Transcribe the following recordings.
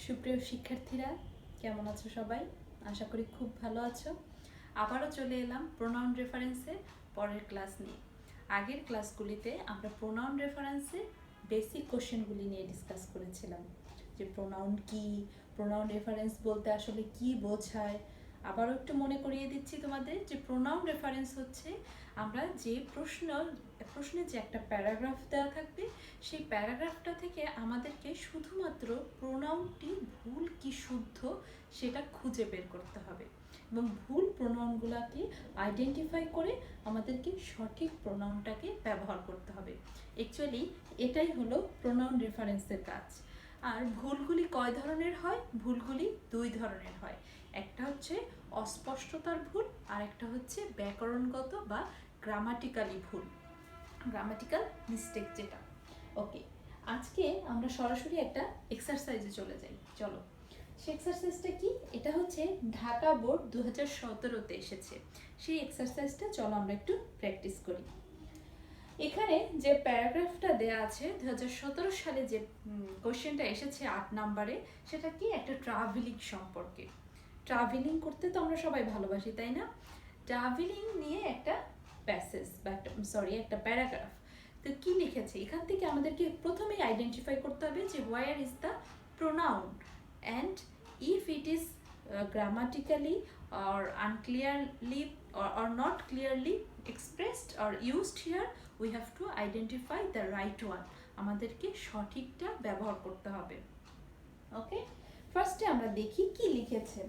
সুপ্রিয় শিক্ষার্থীরা, কেমন আছো সবাই? আশা করি খুব ভালো আছো। আবারও চলে এলাম প্রোনাউন রেফারেন্সে পরের ক্লাস নিয়ে। আগের ক্লাসগুলিতে আমরা প্রোনাউন রেফারেন্সে বেসিক কোশ্চেনগুলি নিয়ে ডিসকাস করেছিলাম, যে প্রোনাউন কি, প্রোনাউন রেফারেন্স বলতে আসলে কি বোঝায়। আবারও একটু মনে করিয়ে দিচ্ছি তোমাদের যে প্রোনাউন রেফারেন্স হচ্ছে আমরা যে প্রশ্নে যে একটা প্যারাগ্রাফ দেওয়া থাকবে, সেই প্যারাগ্রাফটা থেকে আমাদেরকে শুধুমাত্র প্রোনাউনটি ভুল কি শুদ্ধ সেটা খুঁজে বের করতে হবে, এবং ভুল প্রোনাউনগুলোকে আইডেন্টিফাই করে আমাদেরকে সঠিক প্রোনাউনটাকে ব্যবহার করতে হবে। অ্যাকচুয়ালি এটাই হলো প্রোনাউন রেফারেন্সের কাজ। আর ভুলগুলি কয় ধরনের হয়? ভুলগুলি দুই ধরনের হয়। একটা হচ্ছে অস্পষ্টতার ভুল, আর একটা হচ্ছে ব্যাকরণগত বা গ্রামাটিক্যালি ভুল, গ্রামাটিক্যাল মিস্টেক যেটা। ওকে, আজকে আমরা সরাসরি একটা এক্সারসাইজে চলে যাই। চলো, সেই এক্সারসাইজটা কি? এটা হচ্ছে ঢাকা বোর্ড 2017-তে এসেছে। সেই এক্সারসাইজটা চলো আমরা একটু প্র্যাকটিস করি। এখানে যে প্যারাগ্রাফটা দেয়া আছে 2017 সালে যে কোশ্চেনটা এসেছে 8 নম্বরে, সেটা কি? একটা ট্রাভেলিং সম্পর্কে। ট্রাভেলিং করতে তো আমরা সবাই ভালোবাসি, তাই না? ট্রাভেলিং নিয়ে একটা প্যাসেজ বা একটা প্যারাগ্রাফ। তো কি লিখেছে এখান থেকে আমাদেরকে প্রথমেই আইডেন্টিফাই করতে হবে যে where is the pronoun, and if it is grammatically or unclearly or not clearly expressed or used here, we have to identify the right one. আমাদেরকে সঠিকটা ব্যবহার করতে হবে। ওকে, ফার্স্টে আমরা দেখি কি লিখেছে।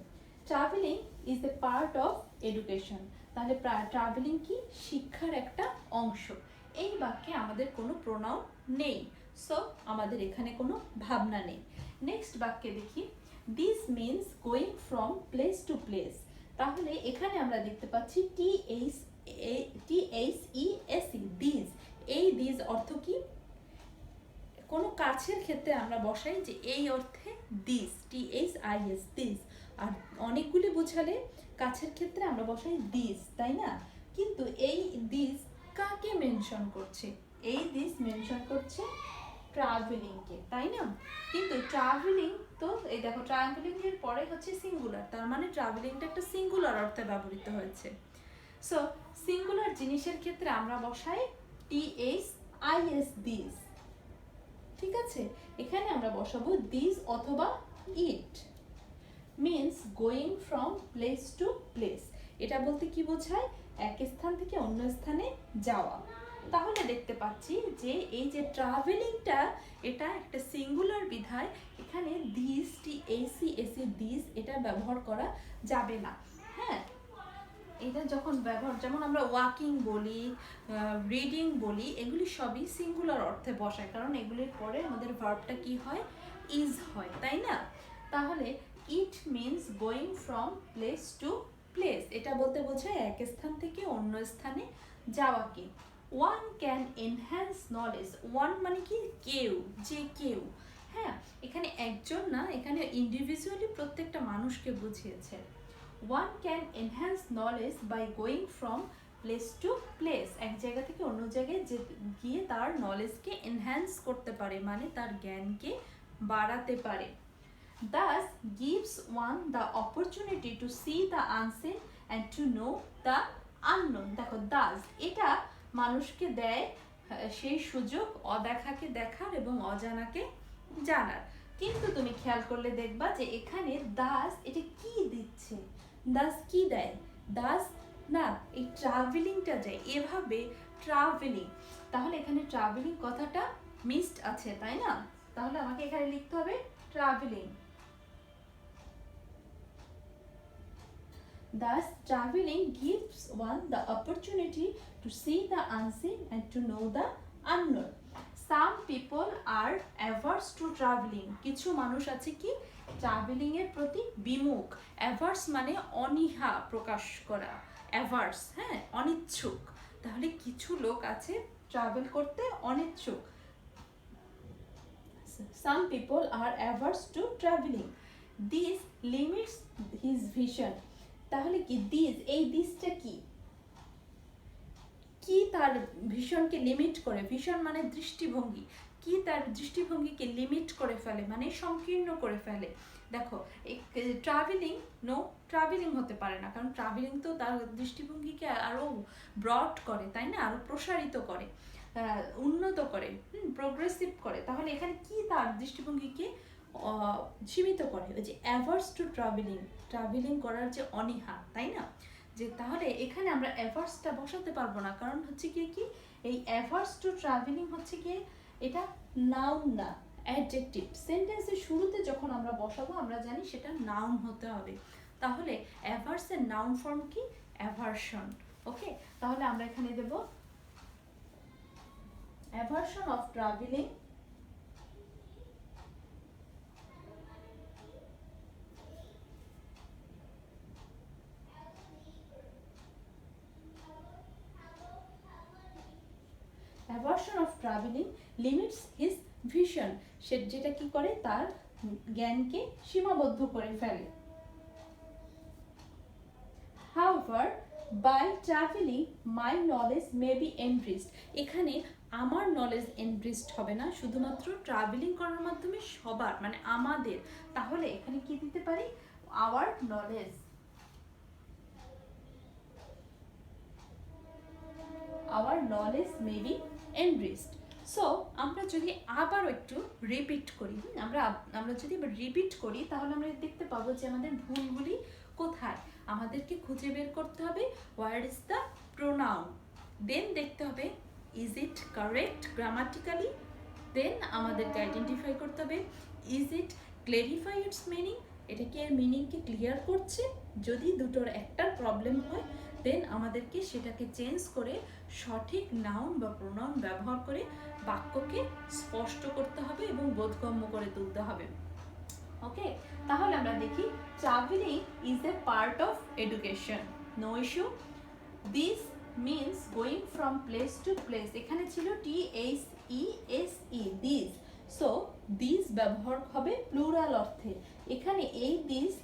Travelling is a part of education. তাহলে ট্রাভেলিং কি? শিক্ষার একটা অংশ। এই বাক্যে আমাদের কোনো প্রোনাউন নেই, সো আমাদের এখানে কোনো ভাবনা নেই। নেক্সট বাক্যে দেখি, this means going from place to place. তাহলে এখানে আমরা দেখতে পাচ্ছি THESE, দিস। এই দিস অর্থ কি? কোনো কাছের ক্ষেত্রে আমরা বসাই যে এই অর্থে দিস, THIS, দিস। আর অনেকগুলি বোঝালে কাছের ক্ষেত্রে আমরা বসাই দিস, তাই না? কিন্তু এই দিস কাকে মেনশন করছে? এই দিস মেনশন করছে ট্রাভেলিংকে, তাই না? কিন্তু ট্রাভেলিং তো এই দেখো, ট্রাভেলিং এর পরে হচ্ছে সিঙ্গুলার, তার মানে ট্রাভেলিংটা একটা সিঙ্গুলার অর্থে ব্যবহৃত হয়েছে। সো সিঙ্গুলার জিনিসের ক্ষেত্রে আমরা বসাই THIS, দিস। ঠিক আছে, এখানে আমরা বসাবো দিস অথবা it. Means going from place to place. এটা বলতে কি বোঝায়? এক স্থান থেকে অন্য স্থানে যাওয়া। তাহলে দেখতে পাচ্ছি যে এই যে ট্রাভেলিংটা, এটা একটা সিঙ্গুলার বিধায় এখানে দিস, THESE, দিস এটা ব্যবহার করা যাবে না। হ্যাঁ, এটা যখন ব্যবহার, যেমন আমরা ওয়াকিং বলি, রিডিং বলি, এগুলি সবই সিঙ্গুলার অর্থে বসায়, কারণ এগুলির পরে আমাদের ভার্বটা কি হয়? ইজ হয়, তাই না? তাহলে it means going from place to place, এটা বলতে বোঝায় এক স্থান থেকে অন্য স্থানে যাওয়াকে। One can enhance knowledge. One মানে কি? কেউ, যে কেউ। হ্যাঁ, এখানে একজন না, এখানে ইন্ডিভিজুয়ালি প্রত্যেকটা মানুষকে বুঝিয়েছে। One can enhance knowledge by going from place to place. এক জায়গা থেকে অন্য জায়গায় গিয়ে তার নলেজকে এনহ্যান্স করতে পারে, মানে তার জ্ঞানকে বাড়াতে পারে। Thus gives one the opportunity to see the unseen and to know the unknown. দেখো, thus এটা মানুষকে দেয় সেই সুযোগ অদেখাকে দেখার এবং অজানাকে জানার। কিন্তু তুমি খেয়াল করলে দেখবা যে এখানে দাস এটা কি দিচ্ছে? দাস কি দেয়? দাস না, এই ট্রাভেলিংটা যায় এভাবে, ট্রাভেলিং। তাহলে এখানে ট্রাভেলিং কথাটা মিসড আছে, তাই না? তাহলে আমাকে এখানে লিখতে হবে travelling. Thus, traveling gives one the opportunity to see the unseen and to know the unknown. Some people are averse to traveling. কিছু মানুষ আছে কি? ট্রাভেলিং এর প্রতি বিমুখ। অ্যাভার্স মানে অনীহা প্রকাশ করা, অ্যাভার্স, হ্যাঁ, অনিচ্ছুক। তাহলে কিছু লোক আছে ট্রাভেল করতে অনিচ্ছুক। Some people are averse to traveling. This limits his vision. তাহলে কি দিস, এই দিসটা কি? কি তার ভিশনকে লিমিট করে, ভিশন মানে দৃষ্টিভঙ্গি, কি তার দৃষ্টিভঙ্গিকে লিমিট করে ফেলে, মানে সংকীর্ণ করে ফেলে। দেখো ট্রাভেলিং, নো ট্রাভেলিং হতে পারে না, কারণ ট্রাভেলিং তো তার দৃষ্টিভঙ্গিকে আরও ব্রড করে, তাই না, আরও প্রসারিত করে, উন্নত করে, প্রোগ্রেসিভ করে। তাহলে এখানে কি তার দৃষ্টিভঙ্গিকে সীমিত করে? ওই যে অ্যাভার্স টু ট্রাভেলিং, ট্রাভেলিং করার যে অনীহা, তাই না, যে তাহলে এখানে আমরা অ্যাভার্সটা বসাতে পারবো না, কারণ হচ্ছে কি এই অ্যাভার্স টু ট্রাভেলিং হচ্ছে কি এটা নাউন না, অ্যাডজেক্টিভ। সেন্টেন্সের শুরুতে যখন আমরা বসাবো আমরা জানি সেটা নাউন হতে হবে। তাহলে অ্যাভার্সের নাউন ফর্ম কি? অ্যাভার্সন। ওকে, তাহলে আমরা এখানে দেব aversion of travelling aversion of travelling limits his vision, সে যেটা কি করে তার জ্ঞানকে সীমাবদ্ধ করে ফেলে। However, by traveling my knowledge may be enriched, এখানে আমার নলেজ এনরিচড হবে না, শুধুমাত্র ট্রাভেলিং করার মাধ্যমে সবার, মানে আমাদের। তাহলে এখানে কি দিতে পারি? Hour knowledge, our knowledge may be enriched. So আমরা যদি আবারও একটু রিপিট করি, আমরা যদি রিপিট করি তাহলে আমরা দেখতে পাবো যে আমাদের ভুলগুলি কোথায়। আমাদেরকে খুঁজে বের করতে হবে হোয়ার ইজ দ্য প্রোনাউন, দেন দেখতে হবে ইজ ইট কারেক্ট গ্রামাটিক্যালি, দেন আমাদেরকে আইডেন্টিফাই করতে হবে ইজ ইট ক্লেরিফাই ইটস মিনিং, এটা কি এর মিনিংকে ক্লিয়ার করছে। যদি দুটোর একটার প্রবলেম হয় দেন আমাদেরকে সেটাকে চেঞ্জ করে সঠিক নাউন বা প্রোনাউন ব্যবহার করে বাক্যকে স্পষ্ট করতে হবে এবং বোধগম্য করে তুলতে হবে। ওকে, তাহলে আমরা দেখি travelling is a part of education, no issue. This means going from place to place, এখানে ছিল THESE দিস, সো দিস ব্যবহার হবে প্লুরাল অর্থে। এখানে এই দিস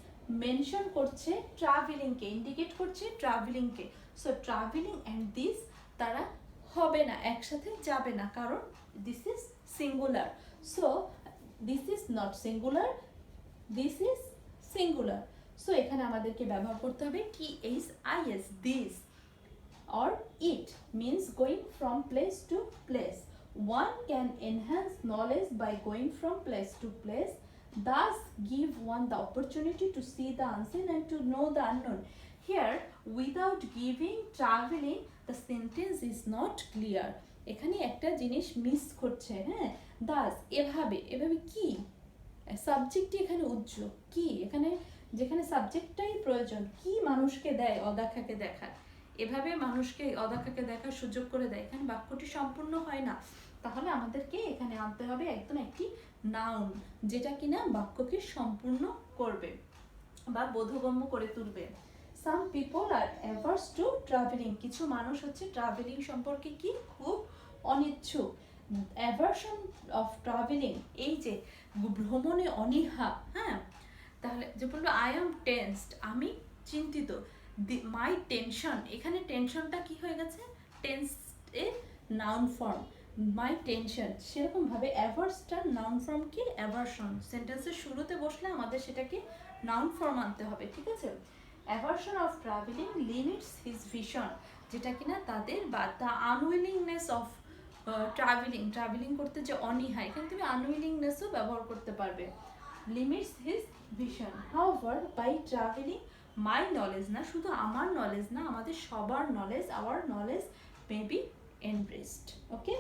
মেনশন করছে ট্রাভেলিংকে, ইন্ডিকেট করছে ট্রাভেলিংকে। সো ট্রাভেলিং অ্যান্ড দিস তারা হবে না, একসাথে যাবে না, কারণ this is singular. So this is not singular, this is singular. So এখানে আমাদেরকে ব্যবহার করতে হবে THIS, this, or it means going from place to place. One can enhance knowledge by going from place to place, thus give one the opportunity to see the unseen and to know the unknown. Here, without giving traveling, the sentence is not clear. এখানে একটা জিনিস miss করছে, হ্যাঁ, দাস, এভাবে কি সাবজেক্টই এখানে উজ্জ্বল, কি এখানে যেখানে সাবজেক্টটাই প্রয়োজন, কি মানুষকে দেয় অদেখাকে দেখার, এভাবে মানুষকে অদেখাকে দেখার সুযোগ করে দেয়, এখানে বাক্যটি সম্পূর্ণ হয় না। তাহলে আমাদেরকে এখানে আনতে হবে একদম একটি নাউন, যেটা কিনা বাক্যকে সম্পূর্ণ করবে বা বোধগম্য করে তুলবে। সাম পিপল আর অ্যাভার্স টু ট্রাভেলিং, কিছু মানুষ হচ্ছে ট্রাভেলিং সম্পর্কে কি খুব অনিচ্ছুক। অ্যাভার্সন অফ ট্রাভেলিং, এই যে ভ্রমণে অনীহা, হ্যাঁ, তাহলে যে বললো আই এম টেন্সড, আমি চিন্তিত। মাই টেনশন, এখানে টেনশনটা কি হয়ে গেছে? Tense a noun form, my tension. সেরকমভাবে অ্যাভার্সটা নাউন ফর্ম কি? অ্যাভার্সন। সেন্টেন্সের শুরুতে বসলে আমাদের সেটাকে নাউন ফর্ম আনতে হবে, ঠিক আছে? Aversion of travelling limits his vision, যেটা কিনা তাদের বা দ্য আনউইলিংনেস অফ ট্রাভেলিং করতে যে অনীহা, এখানে তুমি আনউইলিংনেসও ব্যবহার করতে পারবে। Limits his vision, however by travelling my knowledge, না শুধু আমার নলেজ না, আমাদের সবার knowledge, our knowledge may be enriched. Okay,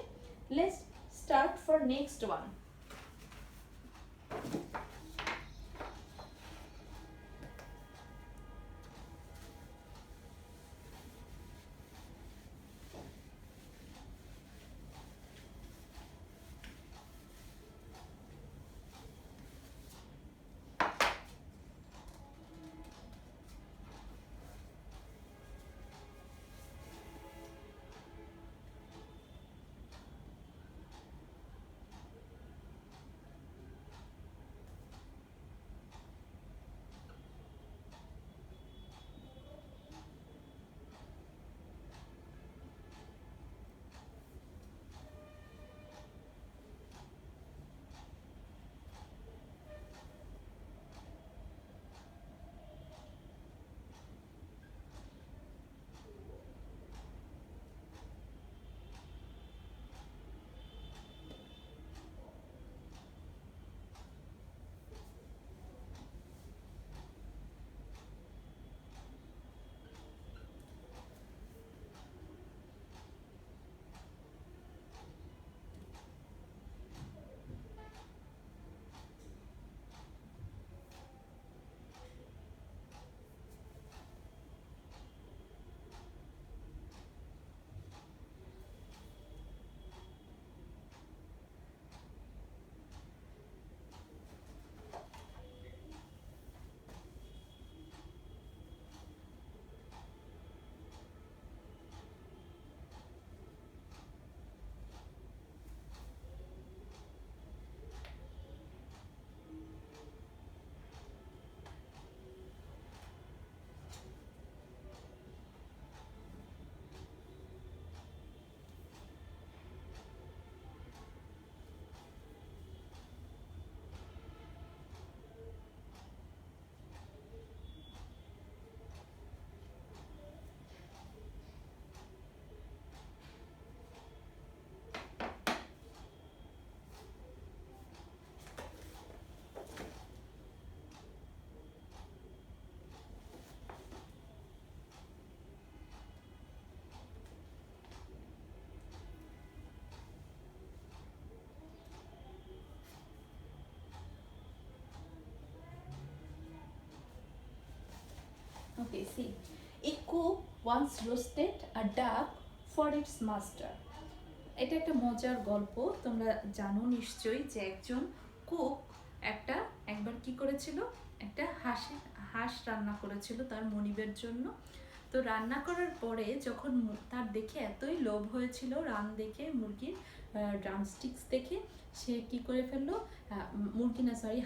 let's start for next one. see. A cook once roasted a duck for its master. এটা একটা মজার গল্প। তোমরা জানো নিশ্চয়ই যে একজন কুক একবার কি করেছিল, একটা হাঁস রান্না করেছিল তার মনিবের জন্য। তো রান্না করার পরে যখন তার দেখে এতই লোভ হয়েছিল রান দেখে, মুরগির ড্রামস্টিক্স দেখে, সে কি করে ফেললো,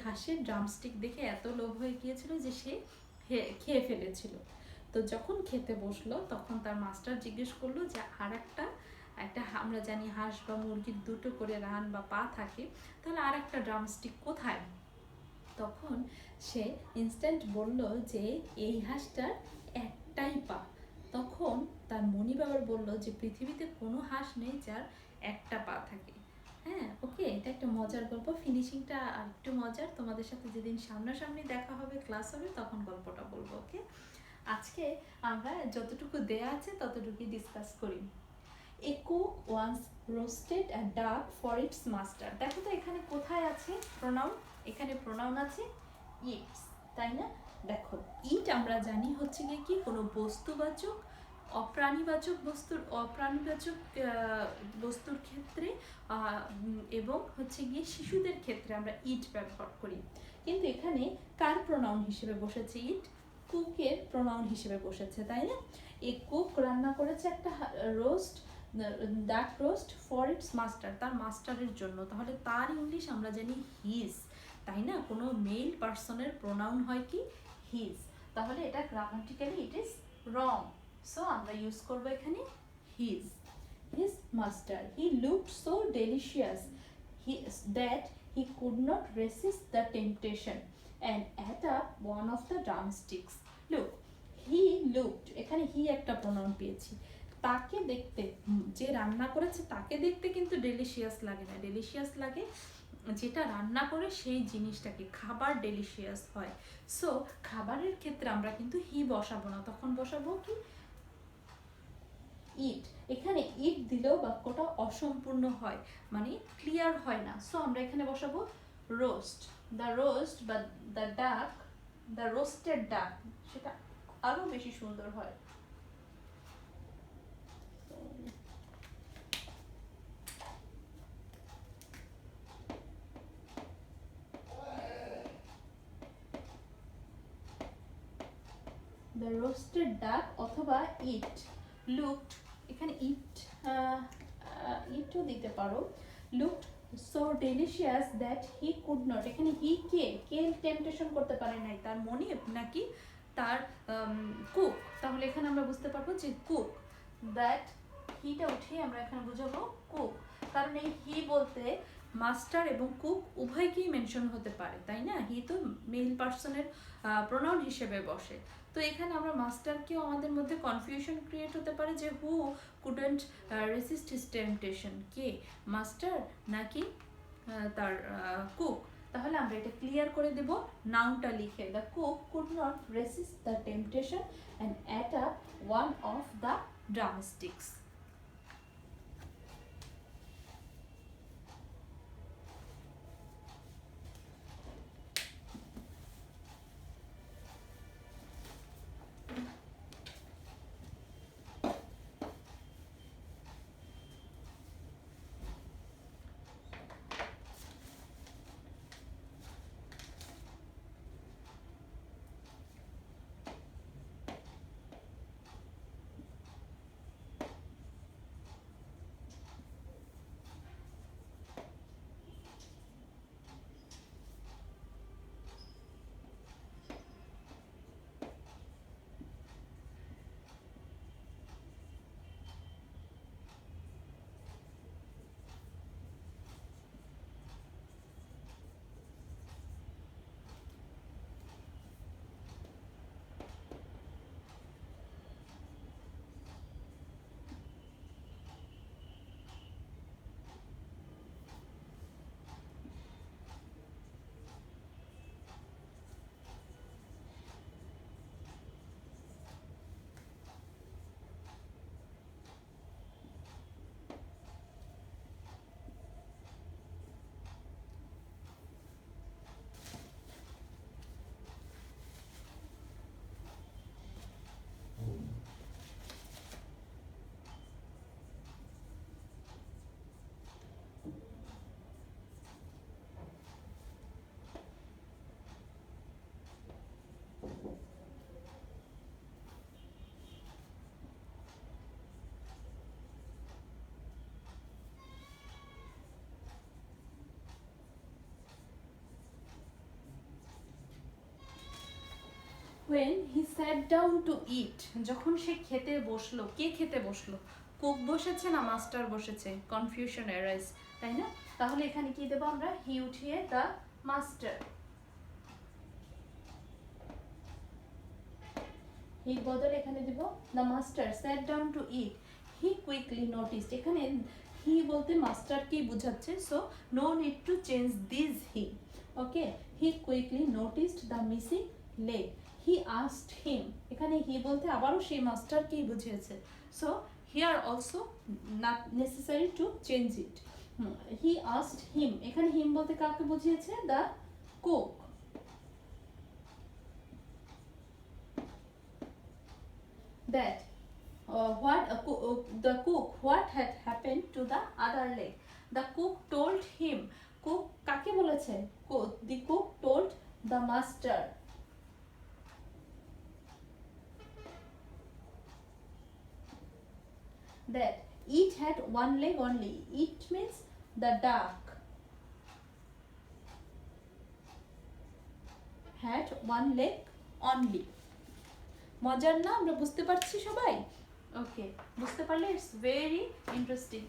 হাঁসের ড্রামস্টিক দেখে এত লোভ হয়ে গিয়েছিল যে সে খেয়ে ফেলেছিল। তো যখন খেতে বসলো তখন তার মাস্টার জিজ্ঞেস করলো যে আর একটা আমরা জানি হাঁস বা মুরগির দুটো করে রান বা পা থাকে, তাহলে আর একটা ড্রামস্টিক কোথায়? তখন সে ইনস্ট্যান্ট বলল যে এই হাঁসটার একটাই পা। তখন তার মনিব আবার বলল যে পৃথিবীতে কোনো হাঁস নেই যার একটা পা থাকে। হ্যাঁ, ওকে, এটা একটা মজার গল্প। ফিনিশিংটা আর একটু মজার। তোমাদের সাথে যেদিন সামনাসামনি দেখা হবে, ক্লাস হবে, তখন গল্পটা বলবো। ওকে, আজকে আমরা যতটুকু দেয়া আছে ততটুকুই ডিসকাস করি। A cook once roasted a duck for its master. দেখো তো এখানে কোথায় আছে প্রোনাউন? এখানে প্রোনাউন আছে ইটস, তাই না? দেখো, ইট আমরা জানি হচ্ছে গিয়ে কি, কোনো বস্তুবাচক অপ্রাণীবাচক বস্তুর ক্ষেত্রে এবং হচ্ছে গিয়ে শিশুদের ক্ষেত্রে আমরা ইট ব্যবহার করি। কিন্তু এখানে কার প্রোনাউন হিসেবে বসেছে ইট? কুকের প্রোনাউন হিসেবে বসেছে, তাই না? এই কুক রান্না করেছে একটা ডাক রোস্ট ফর ইটস মাস্টার, তার মাস্টারের জন্য। তাহলে তার ইংলিশ আমরা জানি হিজ, তাই না? কোনো মেল পার্সনের প্রোনাউন হয় কি হিজ। তাহলে এটা grammatically it is wrong. So আমরা ইউজ করব এখানে his master. He looked so delicious that he could not resist the temptation and ate up one of the drumsticks. Look, he looked, এখানে হি একটা pronoun পেয়েছি। তাকে দেখতে, যে রান্না করেছে তাকে দেখতে কিন্তু ডেলিশিয়াস লাগে না, ডেলিশিয়াস লাগে যেটা রান্না করে সেই জিনিসটাকে। খাবার ডেলিশিয়াস হয়। সো খাবারের ক্ষেত্রে আমরা কিন্তু হি বসাবো না, তখন বসাবো কি ইট। এখানে ইট দিলেও বাক্যটা অসম্পূর্ণ হয়, মানে ক্লিয়ার হয় না। সো আমরা এখানে বসাবো রোস্ট। দ্য রোস্ট বা দ্য রোস্টেড ডাক, সেটা আরো বেশি সুন্দর হয়। দ্য রোস্টেড ডাক অথবা ইট লুকড, এখানে ইটও দিতে পারো। Looked so delicious that he could not, এখানে কে টেম্পটেশন করতে পারে নাই, তার মনিব নাকি তার কুক? তাহলে এখানে আমরা বুঝতে পারবো যে কুক। দ্যাট হিটা উঠিয়ে আমরা এখানে বুঝাবো কুক, কারণ এই হি বলতে মাস্টার এবং কুক উভয়কেই মেনশন হতে পারে, তাই না? হি তো মেল পার্সনের প্রোনাউন হিসেবে বসে। তো এখানে আমরা মাস্টারকেও আমাদের মধ্যে কনফিউশন ক্রিয়েট হতে পারে যে হু কুডন্ট রেসিস্ট হিজ টেম্পটেশন, কে মাস্টার নাকি তার কুক? তাহলে আমরা এটা ক্লিয়ার করে দেব নাউনটা লিখে। The cook could not racist the temptation and at up one of the drumsticks. when he sat down to eat, যখন সে খেতে বসলো, কে খেতে বসলো? কুক বসেছে না মাস্টার বসেছে? কনফিউশন অ্যারাইজ, তাই না? তাহলে এখানে কি দেবো আমরা? হি উঠিয়ে দ্য মাস্টার, হি বদলে এখানে দেব the master sat down to it, he quickly noticed, এখানে হি বলতে মাস্টারকেই বোঝাচ্ছে, so no need to change this he. Okay, he quickly noticed the missing leg, he asked him, এখানে হি বলতে আবারও সেই মাস্টারকেই বুঝিয়েছে, so here also not necessary to change it. He asked him, এখানে হিম বলতে কাকে বুঝিয়েছে? The cook. That the cook what had happened to the other leg, the cook told him, cook কাকে বলেছে? The cook told the master that it had one leg only, it means the duck had one leg only। মজার না? আমরা বুঝতে পারছি সবাই? Okay, বুঝতে পারলে it's very interesting.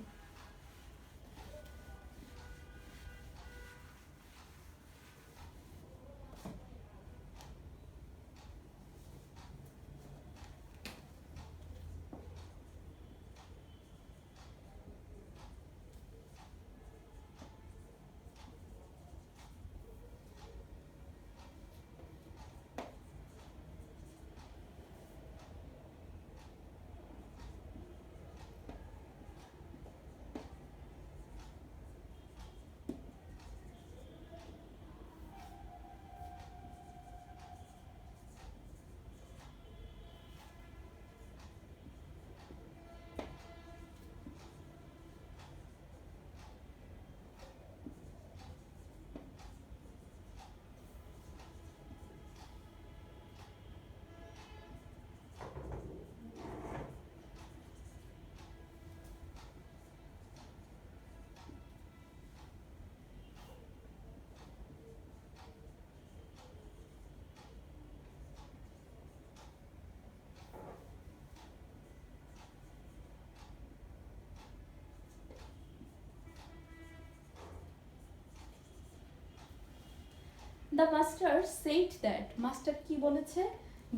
The master said that, master কি বলেছে?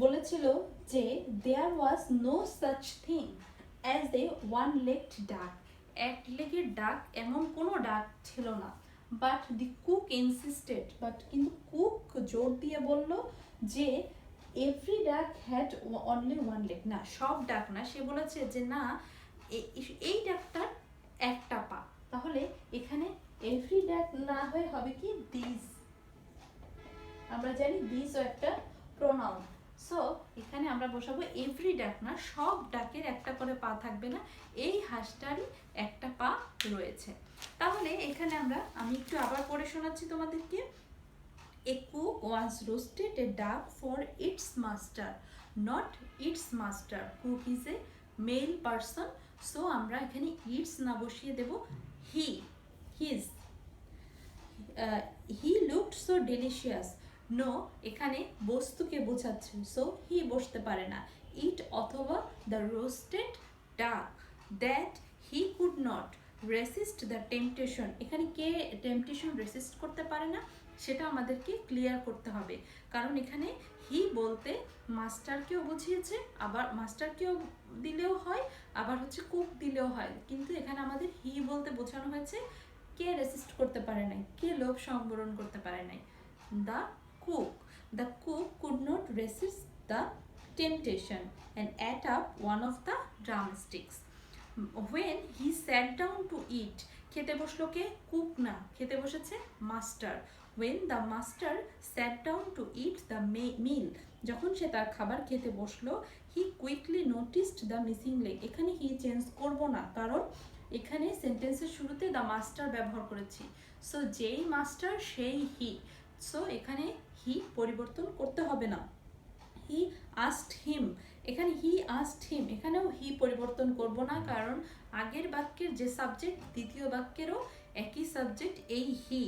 বলেছিল যে there was no such thing as a one legged duck, এক লেগের ডাক এমন কোনো ডাক ছিল না। But the cook insisted, but কিন্তু কুক জোর দিয়ে বলল যে এভরি ডাক হ্যাড অনলি ওয়ান লেগ, না সব ডাক না, সে বলেছে যে না এই ডাকটার একটা পা। তাহলে এখানে এভরি ডাক না হয়ে হবে কি দিস, আমরা জানি দিস একটা প্রোনাউন, সো এখানে আমরা বসাবো এভরি ডাক না, সব ডাকের একটা করে পা থাকবে না, এই হাঁসটারই একটা পা রয়েছে। তাহলে এখানে আমি একটু আবার পড়ে শোনাচ্ছি তোমাদেরকে। এ cook was roasted a duck for its master, not its master, cook is a male person, so আমরা এখানে ইটস না বসিয়ে দেব he, his. He looked so delicious, no এখানে বস্তুকে বোঝাচ্ছে, সো হি বসতে পারে না, ইট অথবা দ্য রোস্টেড ডাক, that he could not racist the temptation, এখানে কে টেম্পটেশন রেসিস্ট করতে পারে না সেটা আমাদেরকে ক্লিয়ার করতে হবে, কারণ এখানে হি বলতে মাস্টারকেও বুঝিয়েছে, আবার মাস্টারকেও দিলেও হয়, আবার হচ্ছে কুক দিলেও হয়, কিন্তু এখানে আমাদের হি বলতে বোঝানো হয়েছে কে রেসিস্ট করতে পারে নাই, কে লোভ সংবরণ করতে পারে নাই? The cook. The cook could not resist the temptation and ate up one of the drumsticks. When he sat down to eat, খেতে বসলো কে? কুক না, খেতে বসেছে master. When the master sat down to eat the meal, যখন সে তার খাবার খেতে বসলো, he quickly noticed the missing leg, এখানে he চেঞ্জ করব না, কারণ এখানে সেন্টেন্সের শুরুতে দ্য মাস্টার ব্যবহার করেছি, সো যেই মাস্টার সেই হি, সো এখানে হি পরিবর্তন করতে হবে না। হি আস্কড হিম, এখানে হি আস্কড হিম, এখানেও হি পরিবর্তন করব না, কারণ আগের বাক্যের যে সাবজেক্ট দ্বিতীয় বাক্যেরও একই সাবজেক্ট এই হি,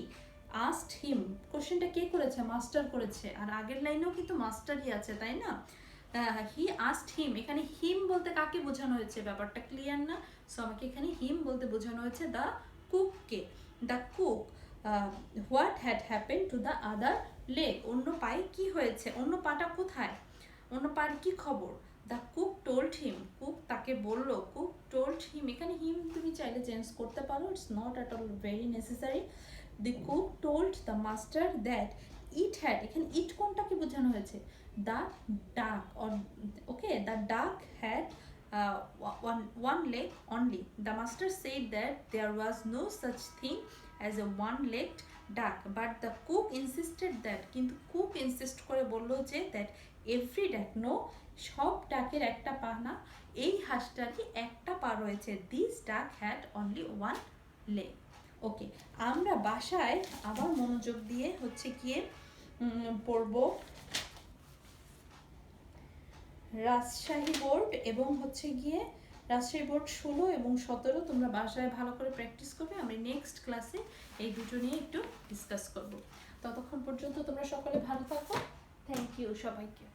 আস্কড হিম, কোশ্চেনটা কে করেছে? মাস্টার করেছে, আর আগের লাইনেও কিন্তু মাস্টারই আছে, তাই না? হি আস্কড হিম, এখানে হিম বলতে কাকে বোঝানো হয়েছে? ব্যাপারটা ক্লিয়ার না? সো আমাকে এখানে হিম বলতে বোঝানো হয়েছে দ্য কুককে। The cook what had happen to the other leg, অন্য পায়ে কি হয়েছে? অন্য পাটা কোথায়? অন্য পায়ের কি খবর? The cook told him, cook তাকে বলল, কুক টোল্ড হিম, এখানে হিম তুমি চাইলে চেঞ্জ করতে পারো, it's not at all very necessary. The cook told the master that it had, এখানে ইট কোনটাকে বোঝানো হয়েছে? দ্য ডাক, অর ওকে, দ্য ডাক had one leg only. The master said that there was no such thing as a one-legged duck, but the cook insisted that, কিন্তু cook insist করে বললো যে that every duck, no, সব ডাকের একটা পা না, এই হাঁসটারই একটা পা রয়েছে, this duck had only one leg. ওকে, আমরা বাসায় আবার মনোযোগ দিয়ে হচ্ছে গিয়ে পড়বো রাজশাহী বোর্ড এবং হচ্ছে গিয়ে রাজশাহী বোর্ড 16 এবং 17 তোমরা বাসায় ভালো করে প্র্যাকটিস করবে। আমি নেক্সট ক্লাসে এই দুটো নিয়ে একটু ডিসকাস করব। ততক্ষণ পর্যন্ত তোমরা সকলে ভালো থাকো। থ্যাংক ইউ সবাইকে।